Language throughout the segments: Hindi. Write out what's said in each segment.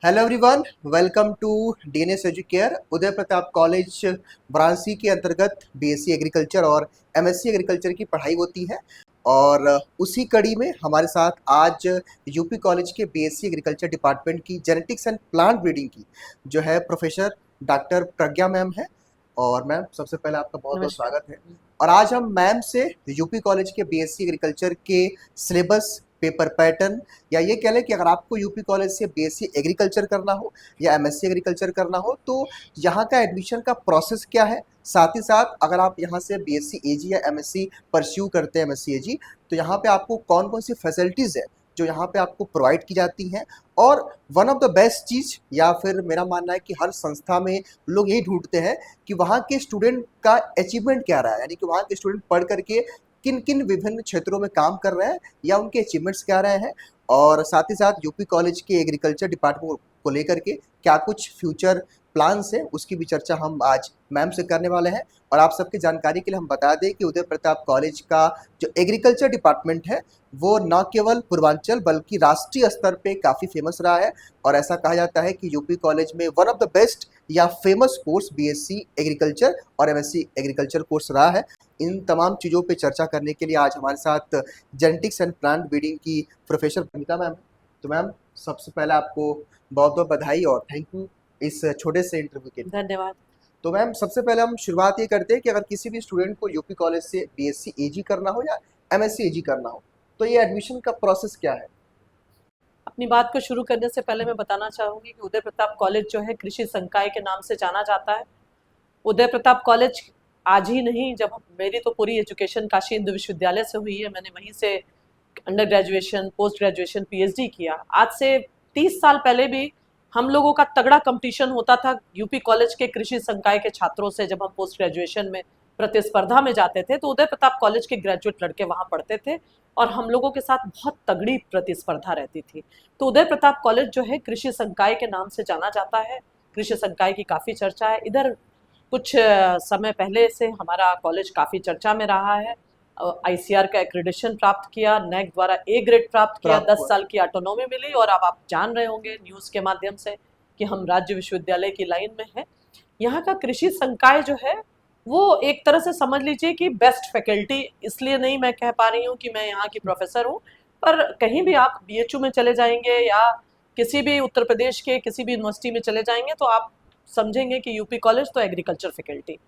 Hello everyone, welcome to DNS Educare. Uday Pratap college Varanasi के अंतर्गत बीएससी एग्रीकल्चर और एमएससी एग्रीकल्चर की पढ़ाई होती है। और उसी कड़ी में हमारे साथ आज यूपी कॉलेज के बीएससी एग्रीकल्चर डिपार्टमेंट की जेनेटिक्स एंड प्लांट ब्रीडिंग की जो है प्रोफेसर डॉक्टर प्रज्ञा मैम है। और मैम, सबसे पहले आपका बहुत बहुत नमस्कार। स्वागत है। और आज हम मैम से यूपी कॉलेज के बीएससी एग्रीकल्चर के सिलेबस, पेपर पैटर्न, या ये कह लें कि अगर आपको यूपी कॉलेज से बीएससी एग्रीकल्चर करना हो या एमएससी एग्रीकल्चर करना हो तो यहाँ का एडमिशन का प्रोसेस क्या है, साथ ही साथ अगर आप यहाँ से बीएससी एजी या एमएससी परस्यू करते हैं, एमएससी एजी, तो यहाँ पे आपको कौन कौन सी फैसिलिटीज़ है जो यहाँ पे आपको प्रोवाइड की जाती हैं। और वन ऑफ द बेस्ट चीज़, या फिर मेरा मानना है कि हर संस्था में लोग यही ढूंढते हैं कि वहाँ के स्टूडेंट का अचीवमेंट क्या रहा है, यानी कि वहाँ के स्टूडेंट पढ़ करके किन किन विभिन्न क्षेत्रों में काम कर रहे हैं या उनके अचीवमेंट्स क्या रहे हैं। और साथ ही साथ यूपी कॉलेज के एग्रीकल्चर डिपार्टमेंट को लेकर के क्या कुछ फ्यूचर प्लान्स हैं, उसकी भी चर्चा हम आज मैम से करने वाले हैं। और आप सबकी जानकारी के लिए हम बता दें कि उदय प्रताप कॉलेज का जो एग्रीकल्चर डिपार्टमेंट है वो न केवल पूर्वांचल बल्कि राष्ट्रीय स्तर पे काफ़ी फेमस रहा है। और ऐसा कहा जाता है कि यूपी कॉलेज में वन ऑफ द बेस्ट या फेमस कोर्स बीएससी एग्रीकल्चर और एमएससी एग्रीकल्चर कोर्स रहा है। इन तमाम चीज़ों पे चर्चा करने के लिए आज हमारे साथ जेनेटिक्स एंड प्लांट ब्रीडिंग की प्रोफेसर भूमिका मैम है। तो मैम, सबसे पहले आपको बहुत बहुत बधाई और थैंक यू इस छोटे से इंटरव्यू के लिए। धन्यवाद। तो मैम, सबसे पहले हम शुरुआत ये करते हैं कि अगर किसी भी स्टूडेंट को यूपी कॉलेज से बीएससी एजी करना हो या एमएससी एजी करना हो तो ये एडमिशन का प्रोसेस क्या है? अपनी बात को शुरू करने से पहले मैं बताना चाहूंगी कि उदय प्रताप कॉलेज जो है कृषि संकाय के नाम से जाना जाता है। उदय प्रताप कॉलेज आज ही नहीं, जब मेरी तो पूरी एजुकेशन काशी हिंदू विश्वविद्यालय से हुई है, मैंने वहीं से under graduation, post graduation, PhD किया। आज से 30 साल पहले भी हम लोगों का तगड़ा कंपटीशन होता था यूपी कॉलेज के कृषि संकाय के छात्रों से। जब हम पोस्ट ग्रेजुएशन में प्रतिस्पर्धा में जाते थे तो उदय प्रताप कॉलेज के ग्रेजुएट लड़के वहाँ पढ़ते थे और हम लोगों के साथ बहुत तगड़ी प्रतिस्पर्धा रहती थी। तो उदय प्रताप कॉलेज जो है कृषि संकाय के नाम से जाना जाता है। कृषि संकाय की काफ़ी चर्चा है इधर। कुछ समय पहले से हमारा कॉलेज काफ़ी चर्चा में रहा है। आईसीआर का एक्रेडिशन प्राप्त किया, नैक द्वारा ए ग्रेड प्राप्त किया, 10 साल की ऑटोनॉमी मिली और अब आप जान रहे होंगे न्यूज़ के माध्यम से कि हम राज्य विश्वविद्यालय की लाइन में हैं। यहाँ का कृषि संकाय जो है वो एक तरह से समझ लीजिए कि बेस्ट फैकल्टी, इसलिए नहीं मैं कह पा रही हूँ कि मैं यहाँ की प्रोफेसर हूँ, पर कहीं भी आप बीएचयू में चले जाएंगे या किसी भी उत्तर प्रदेश के किसी भी यूनिवर्सिटी में चले जाएंगे तो आप समझेंगे कि यूपी कॉलेज तो एग्रीकल्चर फैकल्टी।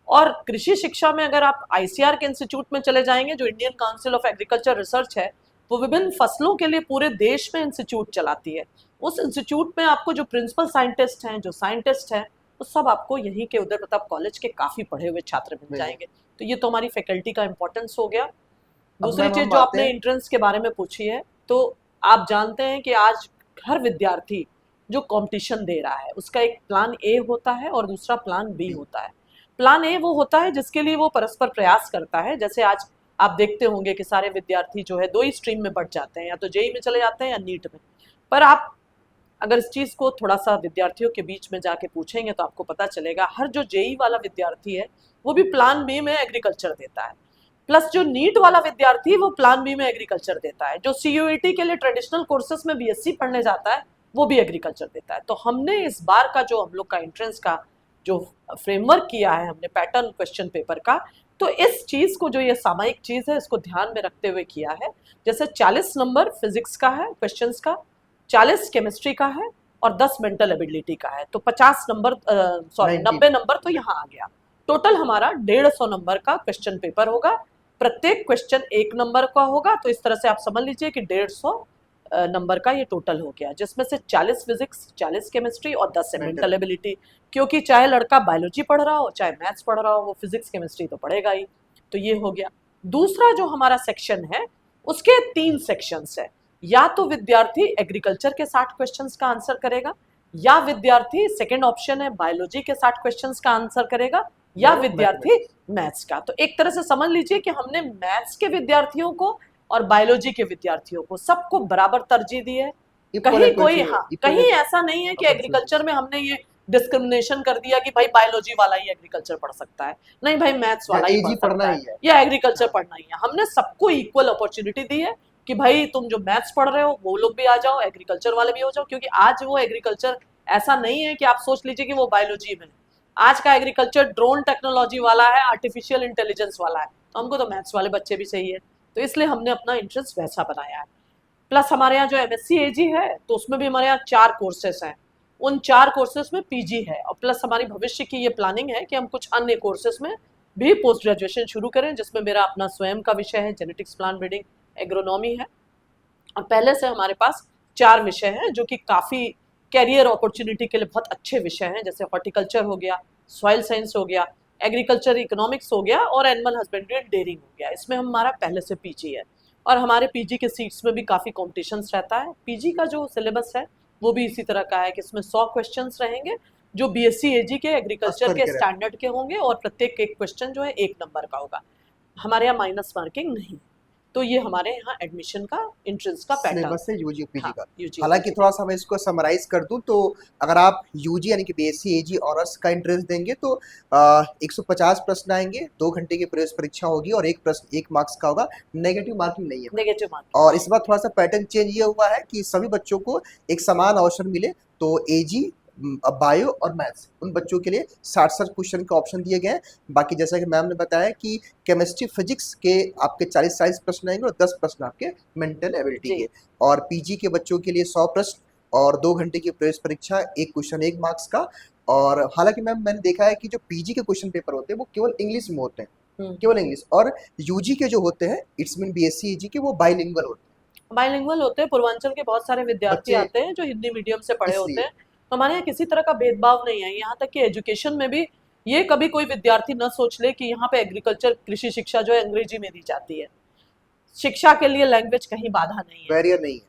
और कृषि शिक्षा में अगर आप आईसीआर के इंस्टीट्यूट में चले जाएंगे, जो Indian council of agriculture research है, वो विभिन्न फसलों के लिए पूरे देश में इंस्टीट्यूट चलाती है। उस इंस्टीट्यूट में आपको जो प्रिंसिपल साइंटिस्ट हैं, जो साइंटिस्ट हैं, वो सब आपको यहीं के उदय प्रताप कॉलेज के काफ़ी पढ़े हुए छात्र मिल जाएंगे। तो ये तो हमारी फैकल्टी का इम्पोर्टेंस हो गया। दूसरी चीज़ जो आपने एंट्रेंस के बारे में पूछी है, तो आप जानते हैं कि आज हर विद्यार्थी जो कंपटीशन दे रहा है उसका एक प्लान ए होता है और दूसरा प्लान बी होता है। प्लान ए वो होता है जिसके लिए वो परस्पर प्रयास करता है। जैसे आज आप देखते होंगे कि सारे विद्यार्थी जो है 2 ही स्ट्रीम में बढ़ जाते हैं, या तो जेई में चले जाते हैं या नीट में। पर आप अगर इस चीज़ को थोड़ा सा विद्यार्थियों के बीच में जाके पूछेंगे तो आपको पता चलेगा हर जो जेई वाला विद्यार्थी है वो भी प्लान बी में एग्रीकल्चर देता है, प्लस जो नीट वाला विद्यार्थी वो प्लान बी में एग्रीकल्चर देता है, जो सीयूईटी के लिए ट्रेडिशनल कोर्सेज में बीएससी पढ़ने जाता है वो भी एग्रीकल्चर देता है। तो हमने इस बार का जो हम लोग का एंट्रेंस का जो फ्रेमवर्क किया है, हमने पैटर्न क्वेश्चन पेपर का, तो इस चीज़ को, जो ये सामयिक चीज़ है, इसको ध्यान में रखते हुए किया है। जैसे 40 नंबर फिजिक्स का है क्वेश्चंस का, 40 केमिस्ट्री का है और 10 मेंटल एबिलिटी का है। तो 50 नंबर, 90 नंबर तो यहाँ आ गया। टोटल हमारा 150 नंबर का क्वेश्चन पेपर होगा। प्रत्येक क्वेश्चन 1 नंबर का होगा। तो इस तरह से आप समझ लीजिए कि 150 नंबर का ये टोटल हो गया, जिसमें से 40 फिजिक्स, 40 केमिस्ट्री और 10 मेंटल एबिलिटी। क्योंकि चाहे लड़का बायोलॉजी पढ़ रहा हो चाहे मैथ्स पढ़ रहा हो, वो फिजिक्स केमिस्ट्री तो पढ़ेगा ही। तो ये हो गया। दूसरा जो हमारा सेक्शन है उसके 3 सेक्शंस है। या तो विद्यार्थी एग्रीकल्चर के 60 क्वेश्चंस का आंसर करेगा, या विद्यार्थी, सेकेंड ऑप्शन है, बायोलॉजी के 60 क्वेश्चंस का आंसर करेगा, या विद्यार्थी मैथ्स का। तो एक तरह से समझ लीजिए कि हमने मैथ्स के विद्यार्थियों को और बायोलॉजी के विद्यार्थियों को सबको बराबर तरजीह दी है। कहीं कोई, हाँ, कहीं ऐसा नहीं है कि एग्रीकल्चर में हमने ये डिस्क्रिमिनेशन कर दिया कि भाई बायोलॉजी वाला ही एग्रीकल्चर पढ़ सकता है, नहीं भाई मैथ्स वाला ही पढ़ सकता है या एग्रीकल्चर पढ़ना ही है। हमने सबको इक्वल अपॉर्चुनिटी दी है कि भाई तुम जो मैथ्स पढ़ रहे हो वो लोग भी आ जाओ, एग्रीकल्चर वाले भी हो जाओ, क्योंकि आज वो एग्रीकल्चर ऐसा नहीं है कि आप सोच लीजिए कि वो बायोलॉजी में है। आज का एग्रीकल्चर ड्रोन टेक्नोलॉजी वाला है, आर्टिफिशियल इंटेलिजेंस वाला है, तो हमको तो मैथ्स वाले बच्चे भी चाहिए, तो इसलिए हमने अपना इंटरेस्ट वैसा बनाया है। प्लस हमारे यहाँ जो एमएससी एजी है तो उसमें भी हमारे यहाँ 4 कोर्सेस हैं, उन 4 कोर्सेस में पीजी है, और प्लस हमारी भविष्य की ये प्लानिंग है कि हम कुछ अन्य कोर्सेस में भी पोस्ट ग्रेजुएशन शुरू करें, जिसमें मेरा अपना स्वयं का विषय है, जेनेटिक्स, प्लांट ब्रीडिंग, एग्रोनॉमी है। और पहले से हमारे पास 4 विषय हैं जो कि काफ़ी कैरियर अपॉर्चुनिटी के लिए बहुत अच्छे विषय हैं, जैसे हॉर्टिकल्चर हो गया, सॉइल साइंस हो गया, एग्रीकल्चर इकोनॉमिक्स हो गया, और एनिमल हस्बेंड्री एंड डेयरिंग हो गया। इसमें हमारा पहले से पीजी है, और हमारे पीजी के सीट्स में भी काफ़ी कॉम्पिटिशन्स रहता है। पीजी का जो सिलेबस है वो भी इसी तरह का है कि इसमें 100 क्वेश्चंस रहेंगे जो बीएससी एजी के एग्रीकल्चर के स्टैंडर्ड के होंगे, और प्रत्येक एक क्वेश्चन जो है 1 नंबर का होगा। हमारे यहाँ माइनस मार्किंग नहीं। तो ये हमारे यहाँ एडमिशन का एंट्रेंस का पैटर्न सिलेबस है यूजी पीजी हाँ, का। यूजी हालांकि थोड़ा सा मैं इसको समराइज कर दूं तो अगर आप यूजी यानी कि बीएससी एजी ऑनर्स का एंट्रेंस देंगे तो 150 प्रश्न आएंगे, 2 घंटे की प्रवेश परीक्षा होगी और एक प्रश्न 1 मार्क्स का होगा। नेगेटिव मार्किंग नहीं है। Negative marking. और इस बार थोड़ा सा पैटर्न चेंज ये हुआ है कि सभी बच्चों को एक समान अवसर मिले, तो एजी, बायो और मैथ्स उन बच्चों के लिए 60 क्वेश्चन का ऑप्शन दिए गए हैं। बाकी जैसा कि मैम ने बताया कि केमिस्ट्री फिजिक्स के आपके 40 प्रश्न आएंगे और 10 प्रश्न आपके मेंटल एबिलिटी के, और पीजी के बच्चों के लिए 100 प्रश्न और 2 घंटे की प्रवेश परीक्षा, 1 क्वेश्चन 1 मार्क्स का। और हालांकि मैम मैंने देखा है कि जो पीजी के क्वेश्चन पेपर होते हैं वो केवल इंग्लिश में होते हैं, केवल इंग्लिश, और यूजी के जो होते हैं इट्स मीन बीएससी एजी के वो बाइलिंगुअल होते हैं। बाइलिंगुअल होते हैं। पूर्वांचल के बहुत सारे विद्यार्थी आते हैं जो हिंदी मीडियम से पढ़े होते हैं, तो हमारे यहाँ किसी तरह का भेदभाव नहीं है। यहाँ तक कि एजुकेशन में भी ये कभी कोई विद्यार्थी न सोच ले कि यहाँ पे एग्रीकल्चर कृषि शिक्षा जो है अंग्रेजी में दी जाती है। शिक्षा के लिए लैंग्वेज कहीं बाधा नहीं है, बैरियर नहीं है,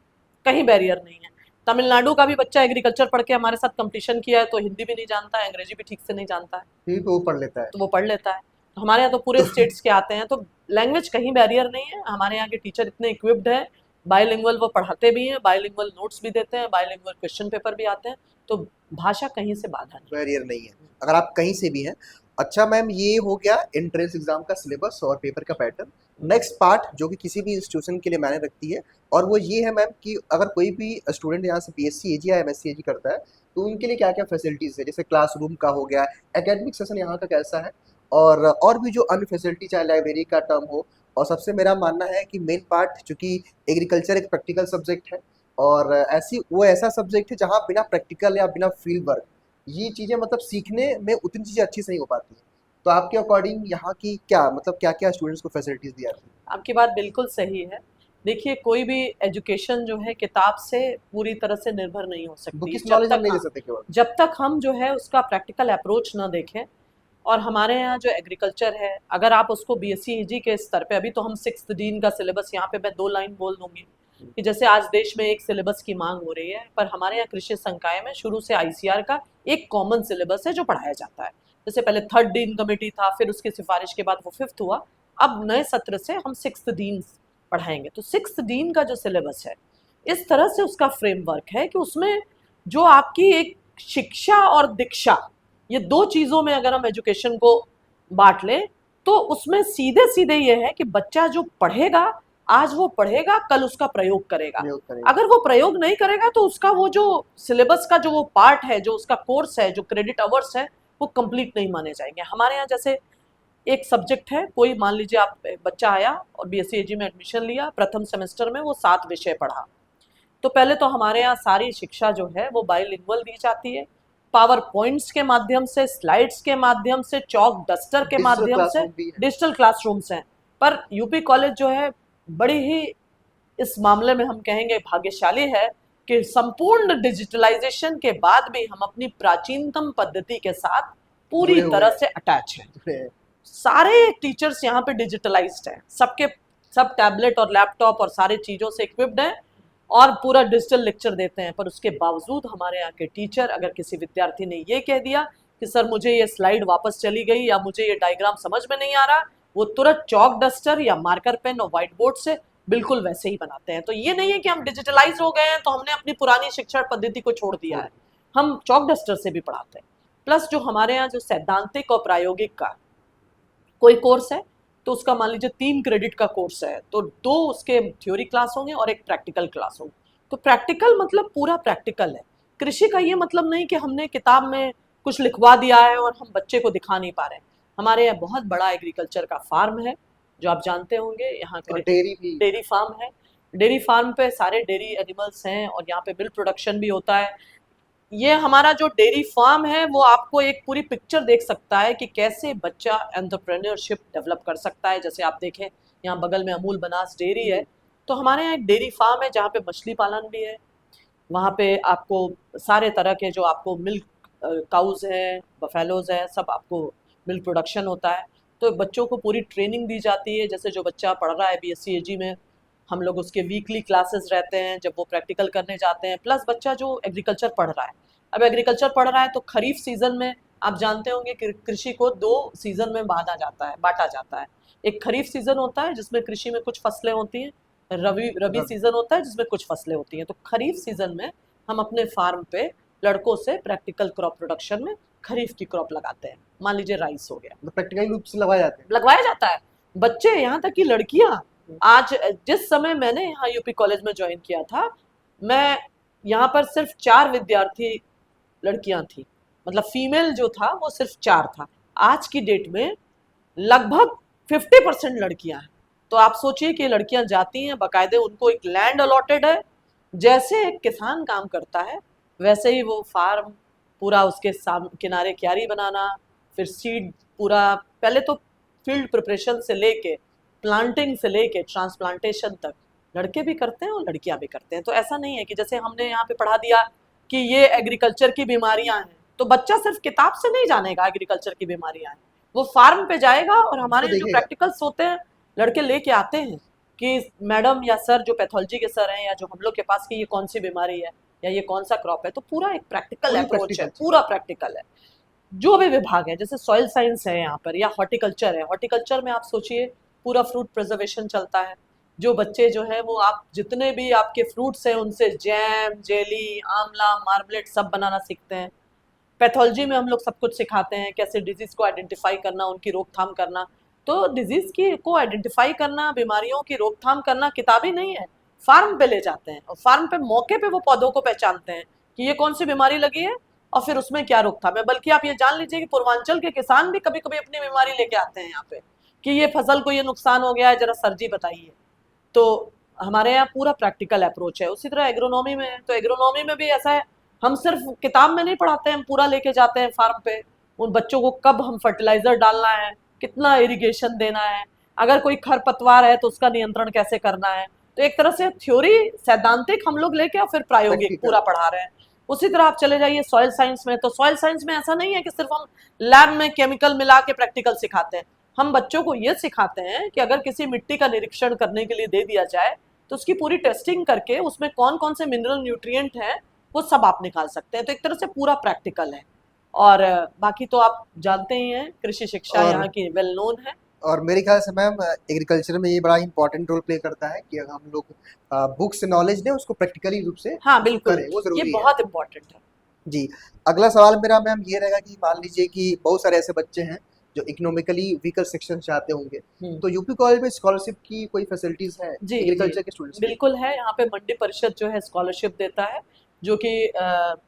कहीं बैरियर नहीं है। तमिलनाडु का भी बच्चा एग्रीकल्चर पढ़ के हमारे साथ कंपटीशन किया है, तो हिंदी भी नहीं जानता है, अंग्रेजी भी ठीक से नहीं जानता है, फिर वो पढ़ लेता है, तो वो पढ़ लेता है। तो हमारे यहाँ तो पूरे स्टेट्स के आते हैं, तो लैंग्वेज कहीं बैरियर नहीं है। हमारे यहाँ के टीचर इतने इक्विप्ड हैं, बायलिंगुअल वो पढ़ाते भी हैं, बायलिंगुअल नोट्स भी देते हैं, बायलिंगुअल क्वेश्चन पेपर भी आते हैं, तो भाषा कहीं से बाधा नहीं, बैरियर नहीं है अगर आप कहीं से भी हैं। अच्छा मैम, ये हो गया एंट्रेंस एग्जाम का सिलेबस और पेपर का पैटर्न। नेक्स्ट पार्ट जो कि किसी भी इंस्टीट्यूशन के लिए मायने रखती है, और वो ये है मैम कि अगर कोई भी स्टूडेंट यहाँ से बीएससी एजी या एमएससी एजी करता है तो उनके लिए क्या क्या फैसिलिटीज़ है, जैसे क्लासरूम का हो गया, एकेडमिक सेशन यहाँ का कैसा है, और भी जो अन्य फैसिलिटी चाहे लाइब्रेरी का टर्म हो। और सबसे मेरा मानना है कि मेन पार्ट, चूँकि एग्रीकल्चर एक प्रैक्टिकल सब्जेक्ट है, और ऐसा सब्जेक्ट है जहाँ बिना प्रैक्टिकल या बिना फील्ड वर्क ये चीज़ें मतलब सीखने में उतनी चीज़ें अच्छी से नहीं हो पाती हैं। तो आपके अकॉर्डिंग यहाँ की क्या मतलब क्या क्या स्टूडेंट्स को फैसिलिटीज़ दी जाती है? आपकी बात बिल्कुल सही है। देखिए, कोई भी एजुकेशन जो है किताब से पूरी तरह से निर्भर नहीं हो सकती, बुकिश नॉलेज हम नहीं ले सकते केवल, जब तक हम जो है उसका प्रैक्टिकल अप्रोच ना देखें। और हमारे यहाँ जो एग्रीकल्चर है, अगर आप उसको बीएससी एजी के स्तर पे, अभी तो हम 6th डीन का सिलेबस, यहाँ पे मैं 2 लाइन बोल दूंगी कि जैसे आज देश में एक सिलेबस की मांग हो रही है, पर हमारे यहाँ कृषि संकाय में शुरू से आईसीआर का एक कॉमन सिलेबस है जो पढ़ाया जाता है। जैसे पहले 3rd डीन कमेटी था, फिर उसकी सिफारिश के बाद वो 5th हुआ, अब नए सत्र से हम 6th डीन पढ़ाएंगे। तो 6th डीन का जो सिलेबस है, इस तरह से उसका फ्रेमवर्क है कि उसमें जो आपकी एक शिक्षा और दीक्षा, ये 2 चीज़ों में अगर हम एजुकेशन को बांट लें, तो उसमें सीधे सीधे ये है कि बच्चा जो पढ़ेगा, आज वो पढ़ेगा, कल उसका प्रयोग करेगा। अगर वो प्रयोग नहीं करेगा तो उसका वो जो सिलेबस का जो वो पार्ट है, जो उसका कोर्स है, जो क्रेडिट आवर्स है, वो कंप्लीट नहीं माने जाएंगे। हमारे यहाँ जैसे एक सब्जेक्ट है, कोई मान लीजिए आप बच्चा आया और बीएससी एजी में एडमिशन लिया, प्रथम सेमेस्टर में वो 7 विषय पढ़ा, तो पहले तो हमारे यहाँ सारी शिक्षा जो है वो बाइलिंगुअल दी जाती है, पावर पॉइंट्स के माध्यम से, स्लाइड्स के माध्यम से, चौक डस्टर के माध्यम से, डिजिटल क्लासरूम्स हैं। पर यूपी कॉलेज जो है बड़ी ही इस मामले में हम कहेंगे भाग्यशाली है कि संपूर्ण डिजिटलाइजेशन के बाद भी हम अपनी प्राचीनतम पद्धति के साथ पूरी तरह से अटैच हैं। सारे टीचर्स यहाँ पे डिजिटलाइज्ड हैं, सबके सब टैबलेट और लैपटॉप और सारी चीज़ों से इक्विप्ड हैं और पूरा डिजिटल लेक्चर देते हैं। पर उसके बावजूद हमारे यहाँ के टीचर, अगर किसी विद्यार्थी ने ये कह दिया कि सर मुझे ये स्लाइड वापस चली गई या मुझे ये डायग्राम समझ में नहीं आ रहा, वो तुरंत चौक डस्टर या मार्कर पेन और व्हाइट बोर्ड से बिल्कुल वैसे ही बनाते हैं। तो ये नहीं है कि हम डिजिटलाइज हो गए हैं तो हमने अपनी पुरानी शिक्षण पद्धति को छोड़ दिया है, हम चौक डस्टर से भी पढ़ाते हैं। प्लस जो हमारे यहाँ जो सैद्धांतिक और प्रायोगिक का कोई कोर्स है, तो उसका मान लीजिए 3 क्रेडिट का कोर्स है, तो 2 उसके थ्योरी क्लास होंगे और 1 प्रैक्टिकल क्लास होगी। तो प्रैक्टिकल मतलब पूरा प्रैक्टिकल है। कृषि का ये मतलब नहीं कि हमने किताब में कुछ लिखवा दिया है और हम बच्चे को दिखा नहीं पा रहे हैं। हमारे यहाँ बहुत बड़ा एग्रीकल्चर का फार्म है, जो आप जानते होंगे, यहाँ और डेयरी भी। डेयरी फार्म है। डेयरी फार्म पे सारे डेयरी एनिमल्स हैं और यहाँ पे मिल्क प्रोडक्शन भी होता है। ये हमारा जो डेयरी फार्म है वो आपको एक पूरी पिक्चर देख सकता है कि कैसे बच्चा एंटरप्रेन्योरशिप डेवलप कर सकता है। जैसे आप देखें, यहाँ बगल में अमूल बनास डेयरी है, तो हमारे यहाँ एक डेयरी फार्म है जहाँ पे मछली पालन भी है। वहाँ पे आपको सारे तरह के जो आपको मिल्क काउज हैं, बफेलोज हैं, सब आपको मिल्क प्रोडक्शन होता है। तो बच्चों को पूरी ट्रेनिंग दी जाती है। जैसे जो बच्चा पढ़ रहा है बीएससी एजी में, हम लोग उसके वीकली क्लासेस रहते हैं जब वो प्रैक्टिकल करने जाते हैं। प्लस बच्चा जो एग्रीकल्चर पढ़ रहा है, अब एग्रीकल्चर पढ़ रहा है तो खरीफ सीजन में आप जानते होंगे कि कृषि को 2 सीजन में बांटा जाता है। एक खरीफ सीजन होता है जिसमें कृषि में कुछ फसलें होती हैं, रबी सीजन होता है जिसमें कुछ फसलें होती हैं। तो खरीफ सीजन में हम अपने फार्म पे लड़कों से प्रैक्टिकल क्रॉप प्रोडक्शन में खरीफ की क्रॉप लगाते हैं। मान लीजिए राइस हो गया, तो प्रैक्टिकली रूप से लगाए जाते हैं। लगवाया जाता है। बच्चे यहाँ तक कि लड़कियां, आज जिस समय मैंने यहाँ यूपी कॉलेज में ज्वाइन किया था, मैं यहाँ पर सिर्फ 4 विद्यार्थी लड़कियां थी, मतलब फीमेल जो था वो सिर्फ 4 था। आज की डेट में लगभग 50% लड़कियां हैं। तो आप सोचिए कि लड़कियां जाती हैं, बाकायदे उनको एक लैंड अलॉटेड है। जैसे एक किसान काम करता है वैसे ही वो फार्म पूरा, उसके किनारे क्यारी बनाना, फिर सीड पूरा, पहले तो फील्ड प्रिपरेशन से लेके प्लांटिंग से लेके ट्रांसप्लांटेशन तक लड़के भी करते हैं और लड़कियां भी करते हैं। तो ऐसा नहीं है कि जैसे हमने यहाँ पे पढ़ा दिया कि ये एग्रीकल्चर की बीमारियां हैं, तो बच्चा सिर्फ किताब से नहीं जानेगा एग्रीकल्चर की बीमारियां हैं, वो फार्म पे जाएगा और हमारे उसको यहाँ जो देखेगा। प्रैक्टिकल्स होते हैं लड़के लेके आते हैं कि मैडम या सर जो पैथोलॉजी के सर हैं या जो हम लोग के पास की ये कौन सी बीमारी है या ये कौन सा क्रॉप है। तो पूरा एक प्रैक्टिकल पूरी अप्रोच है, प्रैक्टिकल। पूरा प्रैक्टिकल है। जो भी विभाग है, जैसे सॉइल साइंस है यहाँ पर या हॉर्टिकल्चर है, हॉर्टिकल्चर में आप सोचिए पूरा फ्रूट प्रिजर्वेशन चलता है। जो बच्चे जो है वो, आप जितने भी आपके फ्रूट्स हैं उनसे जैम, जेली, आंवला, मार्मलेट सब बनाना सीखते हैं। पैथोलॉजी में हम लोग सब कुछ सिखाते हैं, कैसे डिजीज को आइडेंटिफाई करना, उनकी रोकथाम करना। तो डिजीज की को आइडेंटिफाई करना, बीमारियों की रोकथाम करना किताबी नहीं है, फार्म पे ले जाते हैं और फार्म पे मौके पे वो पौधों को पहचानते हैं कि ये कौन सी बीमारी लगी है और फिर उसमें क्या रोकथाम है। बल्कि आप ये जान लीजिए कि पूर्वांचल के किसान भी कभी कभी अपनी बीमारी लेके आते हैं यहाँ पे कि ये फसल को ये नुकसान हो गया है, जरा सर्जी बताइए। तो हमारे यहाँ पूरा प्रैक्टिकल अप्रोच है। उसी तरह एग्रोनॉमी में है, तो एग्रोनॉमी में भी ऐसा है, हम सिर्फ किताब में नहीं पढ़ाते हैं, हम पूरा लेके जाते हैं फार्म पे। उन बच्चों को कब हम फर्टिलाइजर डालना है, कितना इरिगेशन देना है, अगर कोई खरपतवार है तो उसका नियंत्रण कैसे करना है। तो एक तरह से थ्योरी सैद्धांतिक हम लोग लेके और फिर प्रायोगिक प्रैक्टिकल। पूरा पढ़ा रहे हैं। उसी तरह आप चले जाइए सॉइल साइंस में, तो सॉइल साइंस में ऐसा नहीं है कि सिर्फ हम लैब में केमिकल मिला के प्रैक्टिकल सिखाते हैं। हम बच्चों को ये सिखाते हैं कि अगर किसी मिट्टी का निरीक्षण करने के लिए दे दिया जाए तो उसकी पूरी टेस्टिंग करके उसमें कौन कौन से मिनरल न्यूट्रिएंट हैं वो सब आप निकाल सकते हैं। तो एक तरह से पूरा प्रैक्टिकल है। और बाकी तो आप जानते ही हैं, कृषि शिक्षा और यहाँ की वेल नोन है। और मेरे ख्याल से मैम एग्रीकल्चर में ये बड़ा इंपॉर्टेंट रोल प्ले करता है कि अगर हम लोग बुक से नॉलेज लें उसको प्रैक्टिकली रूप से हाँ बिल्कुल, करें, वो ये जरूरी है। बहुत इम्पोर्टेंट है। जी। अगला सवाल मेरा मैम ये रहेगा कि मान लीजिए कि बहुत सारे ऐसे बच्चे हैं जो इकोनॉमिकली वीकर सेक्शन से आते होंगे, तो यूपी कॉलेज में स्कॉलरशिप की कोई फैसिलिटीज है जी जी एग्रीकल्चर के स्टूडेंट्स के लिए? बिल्कुल है। यहाँ पे मंडी परिषद जो है स्कॉलरशिप देता है, जो कि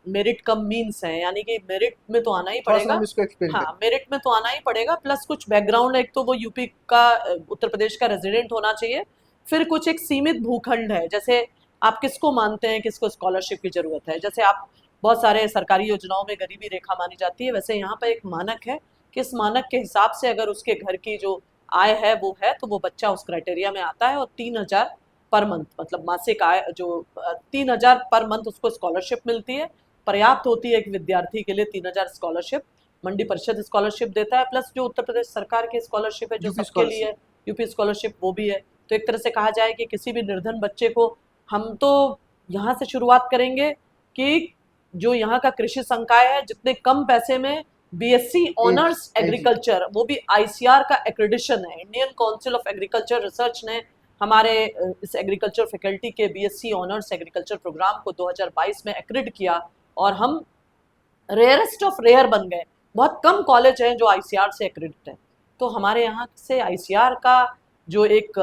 मेरिट कम मीन्स है, यानी कि मेरिट में तो आना ही थोड़ा सा पड़ेगा। हम इसको एक्सप्लेन हाँ, करें। मेरिट में तो आना ही पड़ेगा, प्लस कुछ बैकग्राउंड, एक तो वो यूपी का उत्तर प्रदेश का रेजिडेंट होना चाहिए। फिर कुछ एक सीमित भूखंड है, जैसे आप किसको मानते हैं किसको स्कॉलरशिप की जरूरत है। जैसे आप बहुत सारे सरकारी योजनाओं में गरीबी रेखा मानी जाती है, वैसे यहाँ पे एक मानक है कि इस मानक के हिसाब से अगर उसके घर की जो आय है वो है तो वो बच्चा उस क्राइटेरिया में आता है। और 3,000 पर मंथ, मतलब मासिक आय जो 3,000 पर मंथ उसको स्कॉलरशिप मिलती है। पर्याप्त होती है एक विद्यार्थी के लिए 3,000 स्कॉलरशिप। मंडी परिषद स्कॉलरशिप देता है, प्लस जो उत्तर प्रदेश सरकार की स्कॉलरशिप है जो यूपी सबके लिए है, यूपी स्कॉलरशिप, वो भी है। तो एक तरह से कहा जाए कि किसी भी निर्धन बच्चे को, हम तो यहाँ से शुरुआत करेंगे कि जो यहाँ का कृषि संकाय है जितने कम पैसे में बीएससी ऑनर्स एग्रीकल्चर, वो भी आईसीआर का एक्रेडिशन है, Indian council of agriculture research ने हमारे इस एग्रीकल्चर फैकल्टी के बीएससी ऑनर्स एग्रीकल्चर प्रोग्राम को 2022 में एक्रेडिट किया और हम रेयरेस्ट ऑफ रेयर बन गए। बहुत कम कॉलेज हैं जो आईसीआर से एक्रेडिट है। तो हमारे यहाँ से आईसीआर का जो एक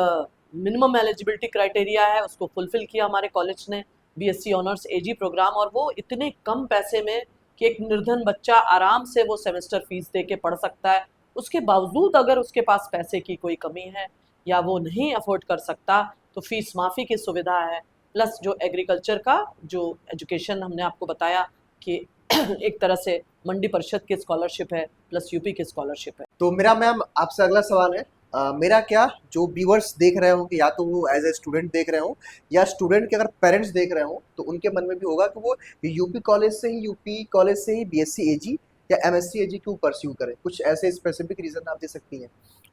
मिनिमम एलिजिबिलिटी क्राइटेरिया है उसको फुलफिल किया हमारे कॉलेज ने, बीएससी ऑनर्स एजी प्रोग्राम, और वो इतने कम पैसे में कि एक निर्धन बच्चा आराम से वो सेमेस्टर फीस दे के पढ़ सकता है। उसके बावजूद अगर उसके पास पैसे की कोई कमी है या वो नहीं अफोर्ड कर सकता तो फीस माफ़ी की सुविधा है। प्लस जो एग्रीकल्चर का जो एजुकेशन हमने आपको बताया कि एक तरह से मंडी परिषद की स्कॉलरशिप है प्लस यूपी की स्कॉलरशिप है। तो मेरा मैम आपसे अगला सवाल है, मेरा क्या जो व्यूअर्स देख रहे हो कि या तो वो एज ए स्टूडेंट देख रहे हो या स्टूडेंट के अगर पेरेंट्स देख रहे हो तो उनके मन में भी होगा कि वो यूपी कॉलेज से ही बीएससी एजी या एमएससी एजी क्यों परस्यू करें, कुछ ऐसे स्पेसिफिक रीजन आप दे सकती हैं?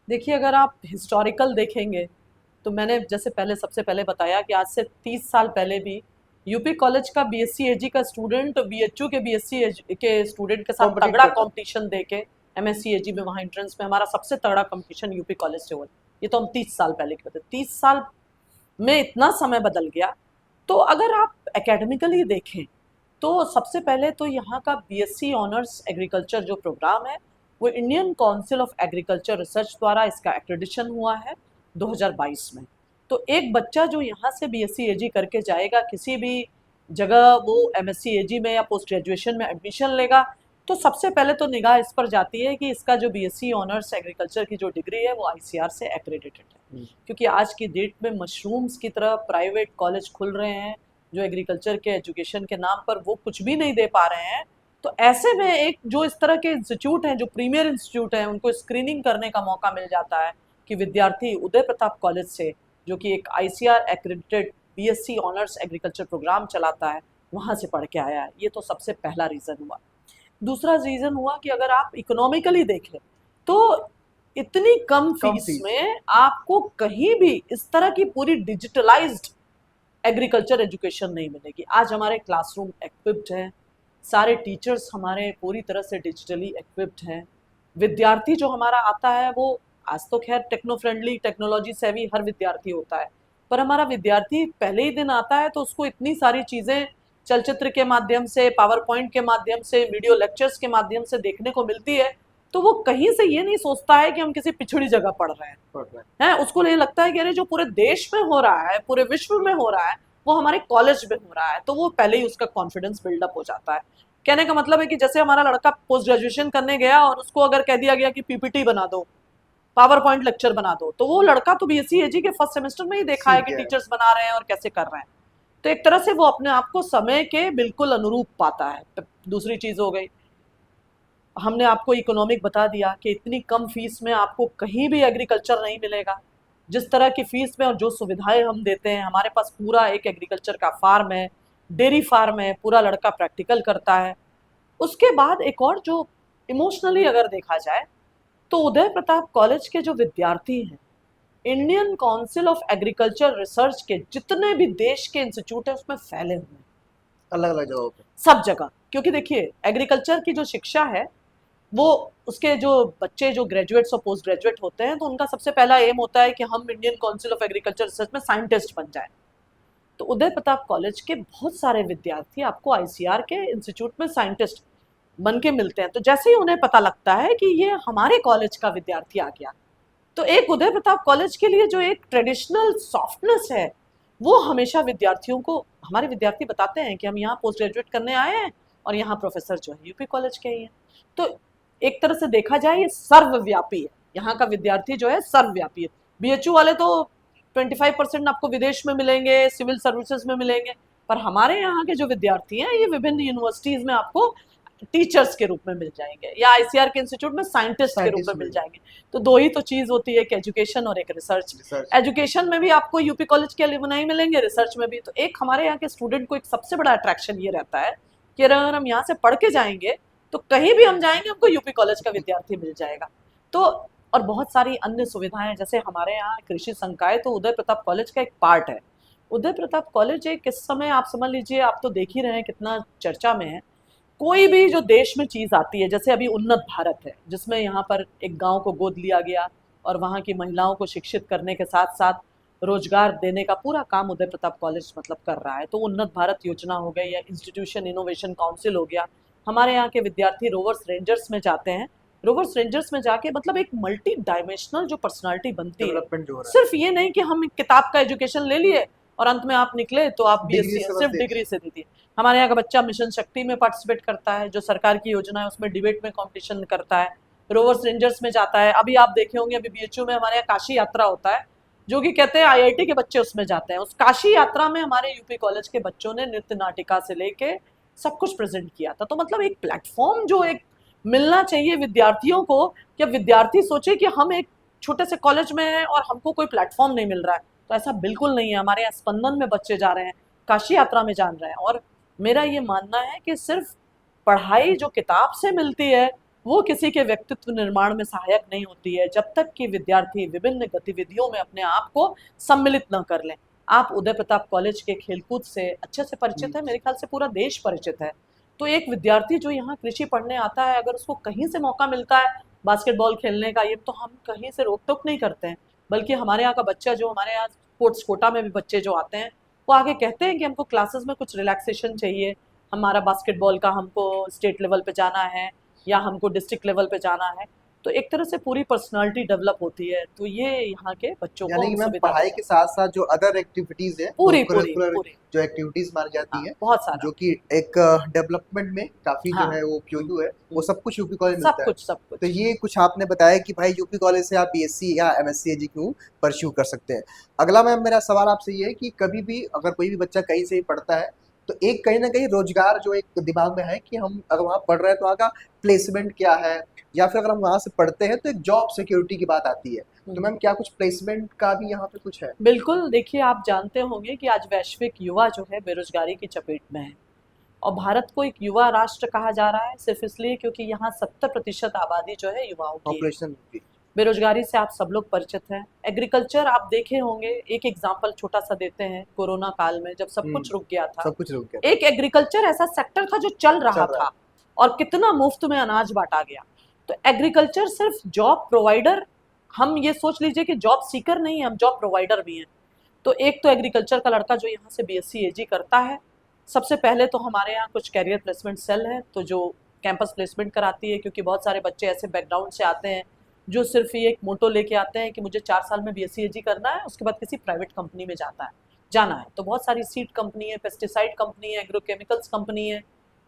देखिए, अगर आप हिस्टोरिकल देखेंगे तो मैंने जैसे पहले सबसे पहले बताया कि आज से 30 साल पहले भी यूपी कॉलेज का बीएससी एजी का स्टूडेंट बीएचयू के बीएससी के स्टूडेंट के साथ Compete तगड़ा करता। कंपटीशन दे के एमएससी एजी में वहाँ एंट्रेंस में हमारा सबसे तगड़ा कंपटीशन यूपी कॉलेज से हुआ। ये तो हम 30 साल पहले की बात है। 30 साल में इतना समय बदल गया। तो अगर आप एकेडमिकली देखें तो सबसे पहले तो यहाँ का बीएससी ऑनर्स एग्रीकल्चर जो प्रोग्राम है वो Indian council of agriculture research द्वारा इसका एक्रेडिशन हुआ है 2022 में। तो एक बच्चा जो यहाँ से बीएससी एजी करके जाएगा किसी भी जगह, वो एमएससी एजी में या पोस्ट ग्रेजुएशन में एडमिशन लेगा, तो सबसे पहले तो निगाह इस पर जाती है कि इसका जो बीएससी ऑनर्स एग्रीकल्चर की जो डिग्री है वो आईसीआर से एक्रेडिटेड है। क्योंकि आज की डेट में मशरूम्स की तरह प्राइवेट कॉलेज खुल रहे हैं जो एग्रीकल्चर के एजुकेशन के नाम पर वो कुछ भी नहीं दे पा रहे हैं। तो ऐसे में एक जो इस तरह के इंस्टीट्यूट हैं जो प्रीमियर इंस्टीट्यूट हैं उनको स्क्रीनिंग करने का मौका मिल जाता है कि विद्यार्थी उदय प्रताप कॉलेज से, जो कि एक ICR accredited BSc honours agriculture programme चलाता है, वहाँ से पढ़ के आया है। ये तो सबसे पहला रीज़न हुआ। दूसरा रीज़न हुआ कि अगर आप इकोनॉमिकली देखें तो इतनी कम फीस में आपको कहीं भी इस तरह की पूरी डिजिटलाइज्ड एग्रीकल्चर एजुकेशन नहीं मिलेगी। आज हमारे क्लासरूम एक्विप्ड हैं, सारे टीचर्स हमारे पूरी तरह से डिजिटली एक्विप्ड हैं। विद्यार्थी जो हमारा आता है वो आज तो खैर टेक्नो फ्रेंडली टेक्नोलॉजी सेवी हर विद्यार्थी होता है, पर हमारा विद्यार्थी पहले ही दिन आता है तो उसको इतनी सारी चीज़ें चलचित्र के माध्यम से, पावर पॉइंट के माध्यम से, वीडियो लेक्चर्स के माध्यम से देखने को मिलती है। तो वो कहीं से ये नहीं सोचता है कि हम किसी पिछड़ी जगह पढ़ रहे हैं। उसको ये लगता है कि अरे जो पूरे देश में हो रहा है, पूरे विश्व में हो रहा है, वो हमारे कॉलेज में हो रहा है। तो वो पहले ही उसका कॉन्फिडेंस बिल्डअप हो जाता है। कहने का मतलब है कि जैसे हमारा लड़का पोस्ट ग्रेजुएशन करने गया और उसको अगर कह दिया गया कि पीपीटी बना दो, पावर पॉइंट लेक्चर बना दो, तो वो लड़का तो बीएससी एजी के फर्स्ट सेमेस्टर में ही देखा है कि टीचर्स बना रहे हैं और कैसे कर रहे हैं। तो एक तरह से वो अपने आप को समय के बिल्कुल अनुरूप पाता है। दूसरी चीज़ हो गई, हमने आपको इकोनॉमिक बता दिया कि इतनी कम फीस में आपको कहीं भी एग्रीकल्चर नहीं मिलेगा। जिस तरह की फीस में और जो सुविधाएं हम देते हैं, हमारे पास पूरा एक एग्रीकल्चर का फार्म है, डेयरी फार्म है, पूरा लड़का प्रैक्टिकल करता है। उसके बाद एक और जो इमोशनली अगर देखा जाए तो उदय प्रताप कॉलेज के जो विद्यार्थी हैं, Indian council of agriculture research के जितने भी देश के इंस्टीट्यूट है उसमें फैले हुए हैं, अलग अलग जगहों पे, सब जगह। क्योंकि देखिए एग्रीकल्चर की जो शिक्षा है वो उसके जो बच्चे जो ग्रेजुएट्स और पोस्ट ग्रेजुएट होते हैं तो उनका सबसे पहला एम होता है कि हम Indian council of agriculture research में साइंटिस्ट बन जाए। तो उदय प्रताप कॉलेज के बहुत सारे विद्यार्थी आपको आईसीआर के इंस्टीट्यूट में साइंटिस्ट बन के मिलते हैं। तो जैसे ही उन्हें पता लगता है कि ये हमारे कॉलेज का विद्यार्थी आ गया, तो एक उदय प्रताप कॉलेज के लिए जो एक ट्रेडिशनल सॉफ्टनेस है वो हमेशा विद्यार्थियों को, हमारे विद्यार्थी बताते हैं कि हम यहाँ पोस्ट ग्रेजुएट करने आए हैं और यहाँ प्रोफेसर जो है यूपी कॉलेज के ही हैं। तो एक तरह से देखा जाए ये सर्वव्यापी है, यहाँ का विद्यार्थी जो है सर्वव्यापी है। बीएचयू वाले तो 25% आपको विदेश में मिलेंगे, सिविल सर्विसेज में मिलेंगे, पर हमारे यहाँ के जो विद्यार्थी हैं ये विभिन्न यूनिवर्सिटीज में आपको टीचर्स के रूप में मिल जाएंगे या आईसीआर के इंस्टीट्यूट में साइंटिस्ट के रूप में मिल जाएंगे। तो दो ही तो चीज होती है, एक एजुकेशन और एक रिसर्च। एजुकेशन में भी आपको यूपी कॉलेज के अलुमनाई मिलेंगे, रिसर्च में भी। तो एक हमारे यहाँ के स्टूडेंट को एक सबसे बड़ा अट्रैक्शन ये रहता है कि अगर हम यहाँ से पढ़ के जाएंगे तो कहीं भी हम जाएंगे हमको यूपी कॉलेज का विद्यार्थी मिल जाएगा। तो और बहुत सारी अन्य सुविधाएं, जैसे हमारे यहाँ कृषि संकाय तो उदय प्रताप कॉलेज का एक पार्ट है। उदय प्रताप कॉलेज एक इस समय आप समझ लीजिए, आप तो देख ही रहे हैं कितना चर्चा में है। कोई भी जो देश में चीज़ आती है, जैसे अभी उन्नत भारत है जिसमें यहाँ पर एक गांव को गोद लिया गया और वहाँ की महिलाओं को शिक्षित करने के साथ साथ रोजगार देने का पूरा काम उदय प्रताप कॉलेज मतलब कर रहा है। तो उन्नत भारत योजना हो गई या इंस्टीट्यूशन इनोवेशन काउंसिल हो गया। हमारे यहाँ के विद्यार्थी रोवर्स रेंजर्स में जाते हैं रोवर्स रेंजर्स में जाके मतलब एक मल्टी डायमेंशनल जो पर्सनालिटी बनती है, डेवलपमेंट जो हो रहा सिर्फ ये नहीं कि हम किताब का एजुकेशन ले लिए और अंत में आप निकले तो आप डिग्री बीएससी से बस सिर्फ दे डिग्री से दे दी। हमारे यहाँ का बच्चा मिशन शक्ति में पार्टिसिपेट करता है, जो सरकार की योजना है उसमें डिबेट में कंपटीशन करता है, रोवर्स रेंजर्स में जाता है। अभी आप देखे होंगे अभी बीएचयू में हमारे यहाँ काशी यात्रा होता है, जो कि कहते हैं आईआईटी के बच्चे उसमें जाते हैं। उस काशी यात्रा में हमारे यूपी कॉलेज के बच्चों ने नृत्य नाटिका से लेके सब कुछ प्रेजेंट किया था। तो मतलब एक प्लेटफॉर्म जो एक मिलना चाहिए विद्यार्थियों को, या विद्यार्थी सोचे कि हम एक छोटे से कॉलेज में हैं और हमको कोई प्लेटफॉर्म नहीं मिल रहा है, तो ऐसा बिल्कुल नहीं है। हमारे यहाँ स्पंदन में बच्चे जा रहे हैं, काशी यात्रा में जान रहे हैं। और मेरा ये मानना है कि सिर्फ पढ़ाई जो किताब से मिलती है वो किसी के व्यक्तित्व निर्माण में सहायक नहीं होती है, जब तक कि विद्यार्थी विभिन्न गतिविधियों में अपने आप को सम्मिलित न कर लें। आप उदय प्रताप कॉलेज के खेलकूद से अच्छे से परिचित है, मेरे ख्याल से पूरा देश परिचित है। तो एक विद्यार्थी जो यहाँ कृषि पढ़ने आता है, अगर उसको कहीं से मौका मिलता है बास्केटबॉल खेलने का, ये तो हम कहीं से रोक टोक नहीं करते हैं। बल्कि हमारे यहाँ का बच्चा, जो हमारे यहाँ स्पोर्ट्स कोटा में भी बच्चे जो आते हैं, वो आगे कहते हैं कि हमको क्लासेस में कुछ रिलैक्सेशन चाहिए, हमारा बास्केटबॉल का हमको स्टेट लेवल पे जाना है या हमको डिस्ट्रिक्ट लेवल पे जाना है। तो एक तरह से पूरी पर्सनालिटी डेवलप होती है। तो ये यहाँ के बच्चों को यानी कि मैम सुविधा पढ़ाई देता के है। साथ साथ जो अदर एक्टिविटीज है, को पूरी पूरी करिकुलर पूरी जो एक्टिविटीज मानी जाती हाँ, है, बहुत सारा। जो कि एक डेवलपमेंट में काफी जो हाँ, है वो उपयोगी है, वो सब कुछ यूपी कॉलेज सब मिलता है। कुछ सब तो कुछ। ये कुछ आपने बताया कि भाई यूपी कॉलेज से आप बीएससी या एमएससी एजी क्यों परस्यू कर सकते हैं। अगला मैम मेरा सवाल आपसे ये है कि कभी भी अगर कोई भी बच्चा कहीं से भी पढ़ता है, तो एक कहीं ना कहीं रोजगार जो एक दिमाग में है कि हम अगर वहाँ पढ़ रहे हैं तो वहाँ का प्लेसमेंट क्या है, या फिर अगर हम वहाँ से पढ़ते हैं तो एक जॉब सिक्योरिटी की बात आती है। तो मैम क्या कुछ प्लेसमेंट का भी यहाँ पे कुछ है? बिल्कुल, देखिए आप जानते होंगे कि आज वैश्विक युवा जो है बेरोजगारी की चपेट में है, और भारत को एक युवा राष्ट्र कहा जा रहा है सिर्फ इसलिए क्योंकि यहाँ 70% आबादी जो है युवाओं की है। पॉपुलेशन बेरोजगारी से आप सब लोग परिचित हैं। एग्रीकल्चर आप देखे होंगे, एक एग्जाम्पल छोटा सा देते हैं, कोरोना काल में जब सब कुछ रुक गया था, सब कुछ रुक गया, एक एग्रीकल्चर ऐसा सेक्टर था जो चल रहा चल रहा था और कितना मुफ्त में अनाज बांटा गया। तो एग्रीकल्चर सिर्फ जॉब प्रोवाइडर, हम ये सोच लीजिए कि जॉब सीकर नहीं है, हम जॉब प्रोवाइडर भी हैं। तो एक तो एग्रीकल्चर का लड़का जो यहाँ से बीएससी एजी करता है, सबसे पहले तो हमारे यहाँ कुछ कैरियर प्लेसमेंट सेल है, तो जो कैंपस प्लेसमेंट कराती है, क्योंकि बहुत सारे बच्चे ऐसे बैकग्राउंड से आते हैं जो सिर्फ ये एक मोटो लेके आते हैं कि मुझे 4 साल में बीएससी एजी करना है, उसके बाद किसी प्राइवेट कंपनी में जाना है। तो बहुत सारी सीड कंपनी है, पेस्टिसाइड कंपनी है, एग्रोकेमिकल्स कंपनी है,